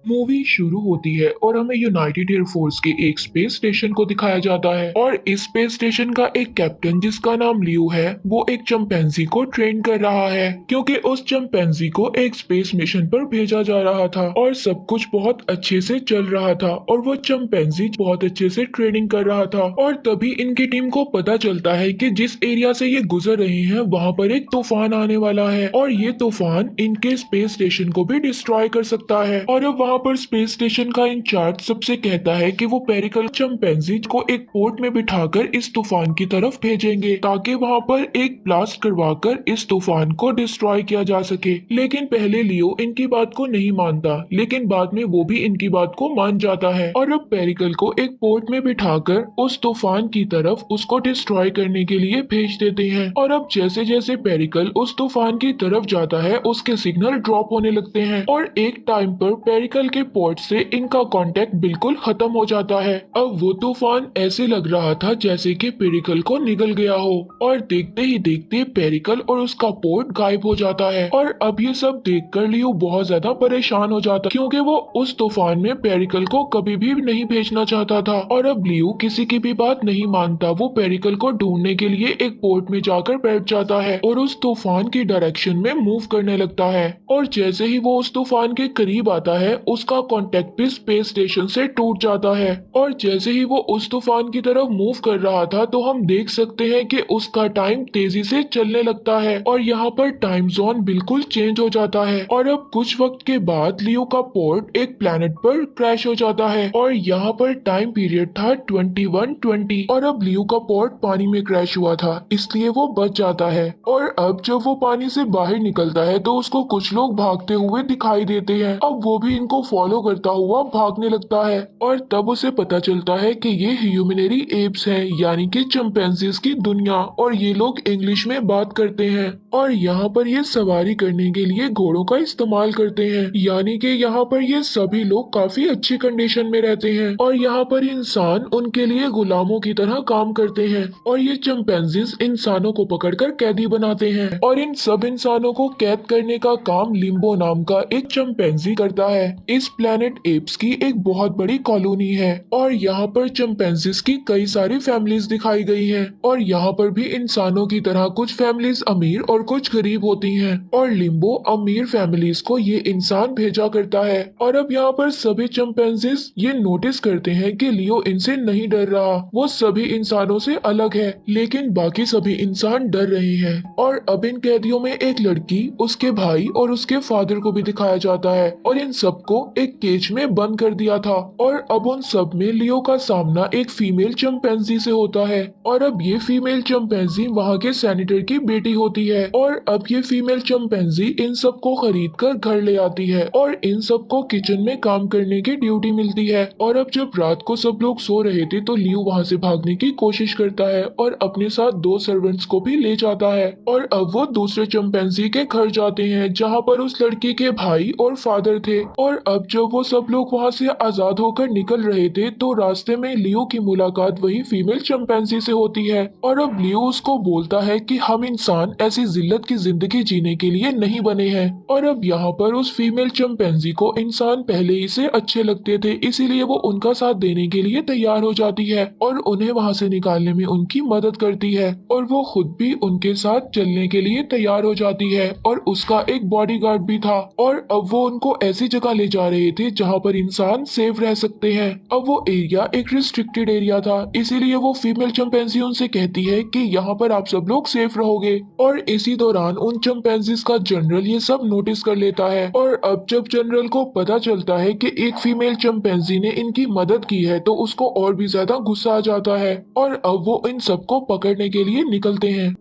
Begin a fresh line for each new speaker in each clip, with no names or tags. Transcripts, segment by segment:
Movie शुरू होती है और हमें यूनाइटेड एयरफोर्स के एक स्पेस स्टेशन को दिखाया जाता है और इस स्पेस स्टेशन का एक कैप्टन जिसका नाम लियो है वो एक चिंपैंजी को ट्रेन कर रहा है क्योंकि उस चिंपैंजी को एक स्पेस मिशन पर भेजा जा रहा था और सब कुछ बहुत अच्छे से चल रहा था और वो चिंपैंजी बहुत अच्छे से ट्रेनिंग कर रहा था और तभी इनकी टीम को पता चलता है कि जिस एरिया से ये गुजर रहे हैं वहां पर एक तूफान आने वाला है और ये तूफान इनके स्पेस स्टेशन को भी डिस्ट्रॉय कर सकता है। और अब वहां पर स्पेस स्टेशन का इंचार्ज सबसे कहता है कि वो पेरिकल चिंपैंजी को एक पोर्ट में बिठाकर इस तूफान की तरफ भेजेंगे ताकि वहां पर एक ब्लास्ट करवाकर इस तूफान को डिस्ट्रॉय किया जा सके। लेकिन पहले लियो इनकी बात को नहीं मानता लेकिन बाद में वो भी इनकी बात को मान जाता है और अब पेरिकल को एक पोर्ट में बिठाकर उस तूफान की तरफ उसको डिस्ट्रॉय करने के लिए भेज देते हैं। और अब जैसे जैसे पेरिकल उस तूफान की तरफ जाता है उसके सिग्नल ड्रॉप होने लगते हैं और एक टाइम पर पेरिकल के पोर्ट से इनका कांटेक्ट बिल्कुल खत्म हो जाता है। अब वो तूफान ऐसे लग रहा था जैसे कि पेरिकल को निगल गया हो और देखते ही देखते पेरिकल और उसका पोर्ट गायब हो जाता है। और अब ये सब देखकर लियो बहुत ज्यादा परेशान हो जाता क्योंकि वो उस तूफान में पेरिकल को कभी भी नहीं भेजना चाहता था। और अब लियो किसी की भी बात नहीं मानता, वो पेरिकल को ढूंढने के लिए एक पोर्ट में जाकर बैठ जाता है और उस तूफान की डायरेक्शन में मूव करने लगता है। और जैसे ही वो उस तूफान के करीब आता है उसका कांटेक्ट भी स्पेस स्टेशन से टूट जाता है। और जैसे ही वो उस तूफान की तरफ मूव कर रहा था तो हम देख सकते हैं कि उसका टाइम तेजी से चलने लगता है और यहाँ पर टाइम जोन बिल्कुल चेंज हो जाता है। और अब कुछ वक्त के बाद लियो का पोर्ट एक प्लेनेट पर क्रैश हो जाता है और यहाँ पर टाइम पीरियड था 2120 और अब लियो का पोर्ट पानी में क्रैश हुआ था इसलिए वो बच जाता है। और अब जब वो पानी से बाहर निकलता है तो उसको कुछ लोग भागते हुए दिखाई देते हैं। अब वो भी इनको फॉलो करता हुआ भागने लगता है और तब उसे पता चलता है कि ये ह्यूमनरी एप्स हैं यानी कि चिंपैंजीज की दुनिया और ये लोग इंग्लिश में बात करते हैं और यहाँ पर ये सवारी करने के लिए घोड़ों का इस्तेमाल करते हैं यानी कि यहाँ पर ये सभी लोग काफी अच्छी कंडीशन में रहते हैं और यहाँ पर इंसान उनके लिए गुलामों की तरह काम करते हैं और ये चिंपैंजीज इंसानों को पकड़कर कैदी बनाते हैं और इन सब इंसानों को कैद करने का काम लिम्बो नाम का एक चिंपैंजी करता है। इस प्लेनेट एप्स की एक बहुत बड़ी कॉलोनी है और यहाँ पर चिंपैंजीज की कई सारी फैमिलीज दिखाई गई हैं और यहाँ पर भी इंसानों की तरह कुछ फैमिलीज अमीर और कुछ गरीब होती हैं और लिम्बो अमीर फैमिलीज को ये इंसान भेजा करता है। और अब यहाँ पर सभी चिंपैंजीज ये नोटिस करते हैं कि लियो इनसे नहीं डर रहा, वो सभी इंसानों से अलग है लेकिन बाकी सभी इंसान डर रहे हैं। और अब इन कैदियों में एक लड़की, उसके भाई और उसके फादर को भी दिखाया जाता है और इन सबको एक केज में बंद कर दिया था। और अब उन सब में लियो का सामना एक फीमेल चिंपैंजी से होता है और अब ये फीमेल चिंपैंजी वहाँ के सेनेटर की बेटी होती है और अब ये फीमेल चिंपैंजी इन सबको खरीद कर घर ले आती है और इन सबको किचन में काम करने की ड्यूटी मिलती है। और अब जब रात को सब लोग सो रहे थे तो लियो वहाँ से भागने की कोशिश करता है और अपने साथ दो सर्वेंट्स को भी ले जाता है और अब वो दूसरे चिंपैंजी के घर जाते हैं जहाँ पर उस लड़की के भाई और फादर थे। और अब जब वो सब लोग वहाँ से आजाद होकर निकल रहे थे तो रास्ते में लियो की मुलाकात वही फीमेल चिंपैंजी से होती है और अब लियो उसको बोलता है कि हम इंसान ऐसी जिल्लत की जिंदगी जीने के लिए नहीं बने हैं। और अब यहाँ पर उस फीमेल चिंपैंजी को इंसान पहले ही से अच्छे लगते थे इसीलिए वो उनका साथ देने के लिए तैयार हो जाती है और उन्हें वहाँ से निकालने में उनकी मदद करती है और वो खुद भी उनके साथ चलने के लिए तैयार हो जाती है और उसका एक बॉडीगार्ड भी था। और अब वो उनको ऐसी जगह ले जा रहे थे जहाँ पर इंसान सेफ रह सकते हैं। अब वो एरिया एक रिस्ट्रिक्टेड एरिया था इसीलिए वो फीमेल चिंपैंजी उनसे कहती है कि यहाँ पर आप सब लोग सेफ रहोगे। और इसी दौरान उन चिंपैंजीज का जनरल ये सब नोटिस कर लेता है और अब जब जनरल को पता चलता है कि एक फीमेल चिंपैंजी ने इनकी मदद की है तो उसको और भी ज्यादा गुस्सा आ जाता है और अब वो इन सबको पकड़ने के लिए निकलते हैं।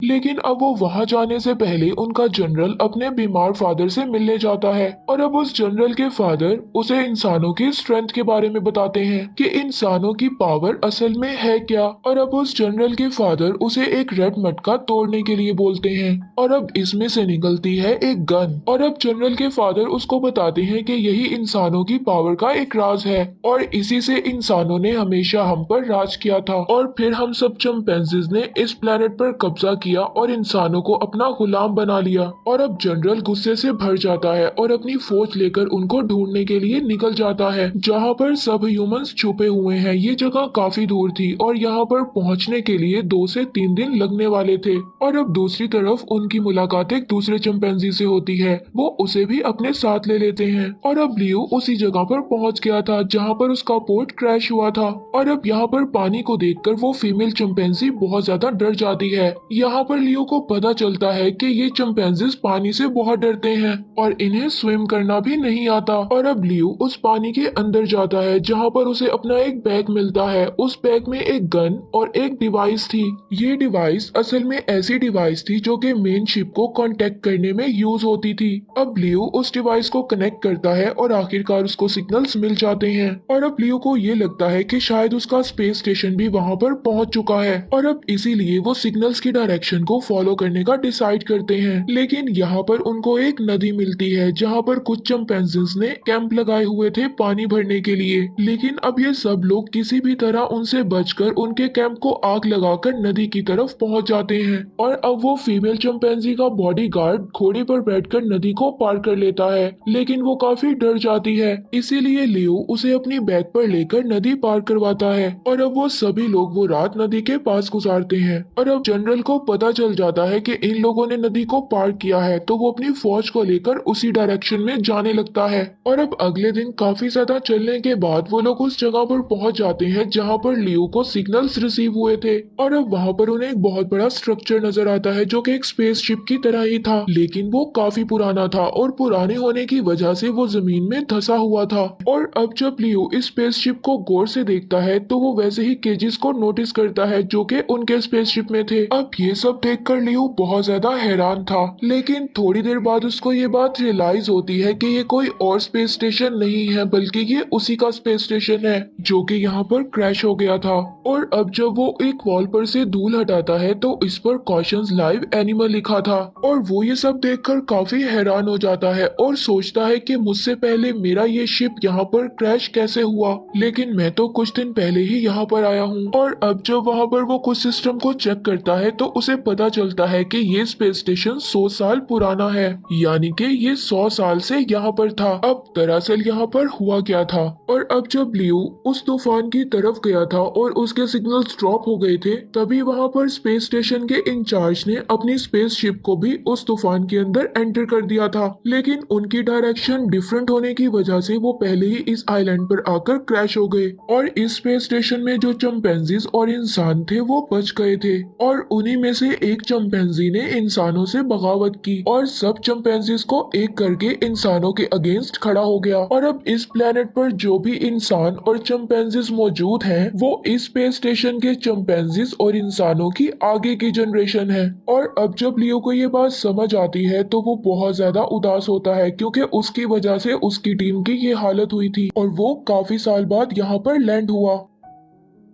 लेकिन अब वो वहां जाने से पहले उनका जनरल अपने बीमार फादर से मिलने जाता है और अब उस जनरल के फादर उसे इंसानों की स्ट्रेंथ के बारे में बताते हैं कि इंसानों की पावर असल में है क्या। और अब उस जनरल के फादर उसे एक रेड मटका तोड़ने के लिए बोलते हैं और अब इसमें से निकलती है एक गन और अब जनरल के फादर उसको बताते हैं कि यही इंसानों की पावर का एक राज है और इसी से इंसानों ने हमेशा हम पर राज किया था और फिर हम सब चिंपैंजीज ने इस प्लेनेट पर कब्जा किया और इंसानों को अपना गुलाम बना लिया। और अब जनरल गुस्से से भर जाता है और अपनी फौज लेकर उनको ढूंढने के लिए निकल जाता है जहाँ पर सब ह्यूमंस छुपे हुए हैं। ये जगह काफी दूर थी और यहाँ पर पहुँचने के लिए 2 से 3 दिन लगने वाले थे। और अब दूसरी तरफ उनकी मुलाकात एक दूसरे चिंपैंजी से होती है, वो उसे भी अपने साथ ले लेते हैं। और अब लियो उसी जगह पर पहुँच गया था जहाँ पर उसका बोट क्रैश हुआ था। और अब यहाँ पर पानी को देखकर वो फीमेल चिंपैंजी बहुत ज्यादा डर जाती है। यहाँ पर लियो को पता चलता है कि ये चिंपैंजीज पानी से बहुत डरते हैं और इन्हें स्विम करना भी नहीं आता। और अब लियो उस पानी के अंदर जाता है जहाँ पर उसे अपना एक बैग मिलता है। उस बैग में एक गन और एक डिवाइस थी। ये डिवाइस असल में ऐसी डिवाइस थी जो कि मेन शिप को कांटेक्ट करने में यूज होती थी। अब लियो उस डिवाइस को कनेक्ट करता है और आखिरकार उसको सिग्नल्स मिल जाते हैं। और अब लियो को ये लगता है कि शायद उसका स्पेस स्टेशन भी वहाँ पर पहुँच चुका है और अब इसीलिए वो सिग्नल्स की डायरेक्शन को फॉलो करने का डिसाइड करते हैं। लेकिन यहाँ पर उनको एक नदी मिलती है जहाँ पर कुछ चिंपैंजीज ने कैंप लगाए हुए थे पानी भरने के लिए। लेकिन अब ये सब लोग किसी भी तरह उनसे बचकर उनके कैंप को आग लगाकर नदी की तरफ पहुंच जाते हैं। और अब वो फीमेल चिंपैंजी का बॉडीगार्ड घोड़े पर बैठकर नदी को पार कर लेता है, लेकिन वो काफी डर जाती है। इसीलिए लियो उसे अपनी बैग पर लेकर नदी पार करवाता है और अब वो सभी लोग वो रात नदी के पास गुजारते हैं। और अब जनरल को पता चल जाता है कि इन लोगों ने नदी को पार किया है, तो वो अपनी फौज को लेकर उसी डायरेक्शन में जाने लगता है। और अब अगले दिन काफी ज्यादा चलने के बाद वो लोग उस जगह पर पहुंच जाते हैं जहां पर लियो को सिग्नल्स रिसीव हुए थे। और अब वहां पर उन्हें एक बहुत बड़ा स्ट्रक्चर नजर आता है जो कि एक स्पेसशिप की तरह ही था, लेकिन वो काफी पुराना था और पुराने होने की वजह से वो जमीन में धंसा हुआ था। और अब जब लियो इस स्पेसशिप को गौर से देखता है तो वो वैसे ही केजेस को नोटिस करता है जो कि उनके स्पेसशिप में थे। अब ये सब देखकर लियो बहुत ज्यादा हैरान था, लेकिन थोड़ी देर बाद उसको ये बात रियलाइज होती है कि ये कोई और स्पेस स्टेशन नहीं है बल्कि ये उसी का स्पेस स्टेशन है जो कि यहाँ पर क्रैश हो गया था। और अब जब वो एक वॉल पर से धूल हटाता है तो इस पर कॉशंस लाइव एनिमल लिखा था और वो ये सब देखकर काफी हैरान हो जाता है और सोचता है कि मुझसे पहले मेरा ये शिप यहाँ पर क्रैश कैसे हुआ, लेकिन मैं तो कुछ दिन पहले ही यहाँ पर आया हूँ। और अब जब वहाँ पर वो कुछ सिस्टम को चेक करता है तो उसे पता चलता है कि ये स्पेस स्टेशन 100 साल पुराना है, यानी कि ये 100 साल से यहाँ पर था। अब दरअसल यहाँ पर हुआ क्या था। और अब जब लियो उस तूफान की तरफ गया था और उसके सिग्नल्स ड्रॉप हो गए थे, तभी वहाँ पर स्पेस स्टेशन के इंचार्ज ने अपनी स्पेस शिप को भी उस तूफान के अंदर एंटर कर दिया था, लेकिन उनकी डायरेक्शन डिफरेंट होने की वजह से वो पहले ही इस आइलैंड पर आकर क्रैश हो गए। और इस स्पेस स्टेशन में जो चिंपैंजीज और इंसान थे वो बच गए थे और उन्हीं में से एक चिंपैंजी ने इंसानों से बगावत की और सब चिंपैंजीज को एक करके इंसानों के अगेंस्ट खड़ा हो गया। और अब इस प्लेनेट पर जो भी इंसान और चिंपैंजीज मौजूद हैं वो इस स्पेस स्टेशन के चिंपैंजीज और इंसानों की आगे की जनरेशन है। और अब जब लियो को ये बात समझ आती है तो वो बहुत ज्यादा उदास होता है क्योंकि उसकी वजह से उसकी टीम की ये हालत हुई थी और वो काफी साल बाद यहाँ पर लैंड हुआ।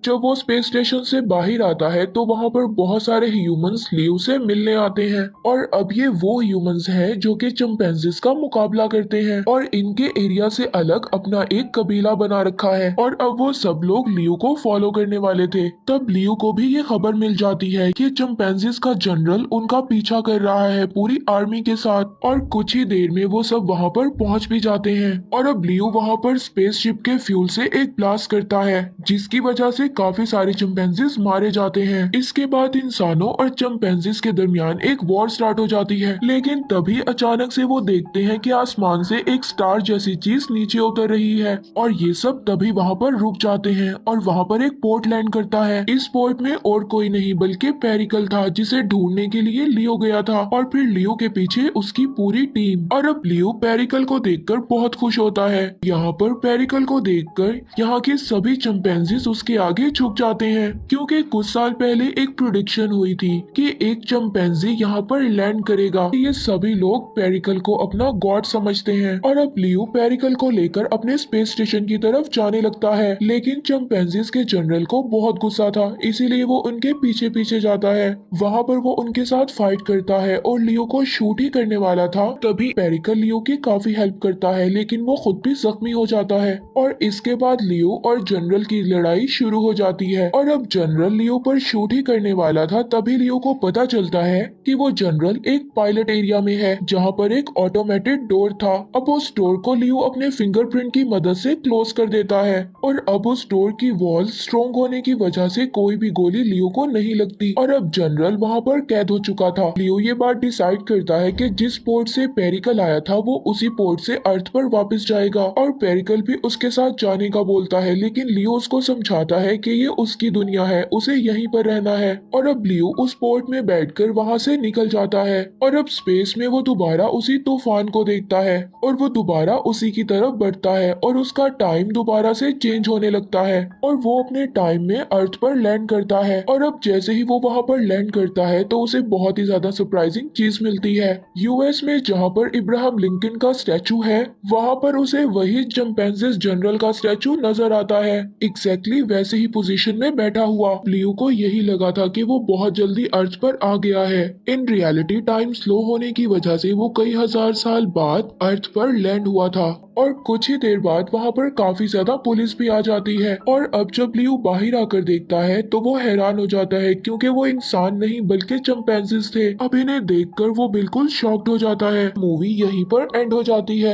जब वो स्पेस स्टेशन से बाहर आता है तो वहाँ पर बहुत सारे ह्यूमंस लियो से मिलने आते हैं और अब ये वो ह्यूमंस हैं जो कि चिंपैंजीज का मुकाबला करते हैं और इनके एरिया से अलग अपना एक कबीला बना रखा है। और अब वो सब लोग लियो को फॉलो करने वाले थे। तब लियो को भी ये खबर मिल जाती है कि चिंपैंजीज का जनरल उनका पीछा कर रहा है पूरी आर्मी के साथ और कुछ ही देर में वो सब वहाँ पर पहुँच भी जाते हैं। और अब लियो वहाँ पर स्पेसशिप के फ्यूल से एक ब्लास्ट करता है जिसकी वजह से काफी सारे चिंपैंजीज मारे जाते हैं। इसके बाद इंसानों और चिंपैंजीज के दरमियान एक वॉर स्टार्ट हो जाती है, लेकिन तभी अचानक से वो देखते हैं कि आसमान से एक स्टार जैसी चीज नीचे उतर रही है और ये सब तभी वहाँ पर रुक जाते हैं और वहाँ पर एक पोर्ट लैंड करता है। इस पोर्ट में और कोई नहीं बल्कि पेरिकल था जिसे ढूंढने के लिए लियो गया था और फिर लियो के पीछे उसकी पूरी टीम। और अब लियो पेरिकल को देखकर बहुत खुश होता है। यहाँ पर पेरिकल को देखकर यहाँ के सभी चिंपैंजीज उसके आगे झुक जाते हैं क्योंकि कुछ साल पहले एक प्रेडिक्शन हुई थी कि एक चिंपैंजी यहाँ पर लैंड करेगा। ये सभी लोग पेरिकल को अपना गॉड समझते हैं और अब लियो पेरिकल को लेकर अपने स्पेस स्टेशन की तरफ जाने लगता है, लेकिन चिंपैंजीज के जनरल को बहुत गुस्सा था इसीलिए वो उनके पीछे पीछे जाता है। वहाँ पर वो उनके साथ फाइट करता है और लियो को शूट ही करने वाला था, तभी पेरिकल लियो की काफी हेल्प करता है लेकिन वो खुद भी जख्मी हो जाता है। और इसके बाद लियो और जनरल की लड़ाई शुरू हो हो जाती है। और अब जनरल लियो पर शूट ही करने वाला था, तभी लियो को पता चलता है कि वो जनरल एक पायलट एरिया में है जहाँ पर एक ऑटोमेटेड डोर था। अब उस डोर को लियो अपने फिंगरप्रिंट की मदद से क्लोज कर देता है और अब उस डोर की वॉल स्ट्रॉन्ग होने की वजह से कोई भी गोली लियो को नहीं लगती और अब जनरल वहाँ पर कैद हो चुका था। लियो ये बात डिसाइड करता है कि जिस पोर्ट से पेरिकल आया था वो उसी पोर्ट से अर्थ पर वापस जाएगा और पेरिकल भी उसके साथ जाने का बोलता है, लेकिन लियो उसको समझाता है कि ये उसकी दुनिया है, उसे यहीं पर रहना है। और अब लियो उस पोर्ट में बैठकर वहां से निकल जाता है और अब स्पेस में वो दोबारा उसी तूफान को देखता है और वो दोबारा उसी की तरफ बढ़ता है और उसका टाइम दोबारा से चेंज होने लगता है और वो अपने टाइम में अर्थ पर लैंड करता है। और अब जैसे ही वो वहां पर लैंड करता है तो उसे बहुत ही ज्यादा सरप्राइजिंग चीज मिलती है। यूएस में जहां पर इब्राहिम लिंकन का स्टैचू है वहां पर उसे वही चिंपैंजीज जनरल का स्टैचू नजर आता है, एग्जैक्टली वैसे ही पोजीशन में बैठा हुआ। लियो को यही लगा था कि वो बहुत जल्दी अर्थ पर आ गया है। इन रियलिटी टाइम स्लो होने की वजह से वो कई हजार साल बाद अर्थ पर लैंड हुआ था और कुछ ही देर बाद वहां पर काफी ज्यादा पुलिस भी आ जाती है। और अब जब लियो बाहर आकर देखता है तो वो हैरान हो जाता है क्योंकि वो इंसान नहीं बल्कि चिंपैंजीज थे। अब इन्हें देखकर वो बिल्कुल शॉक्ड हो जाता है। मूवी यहीं पर एंड हो जाती है।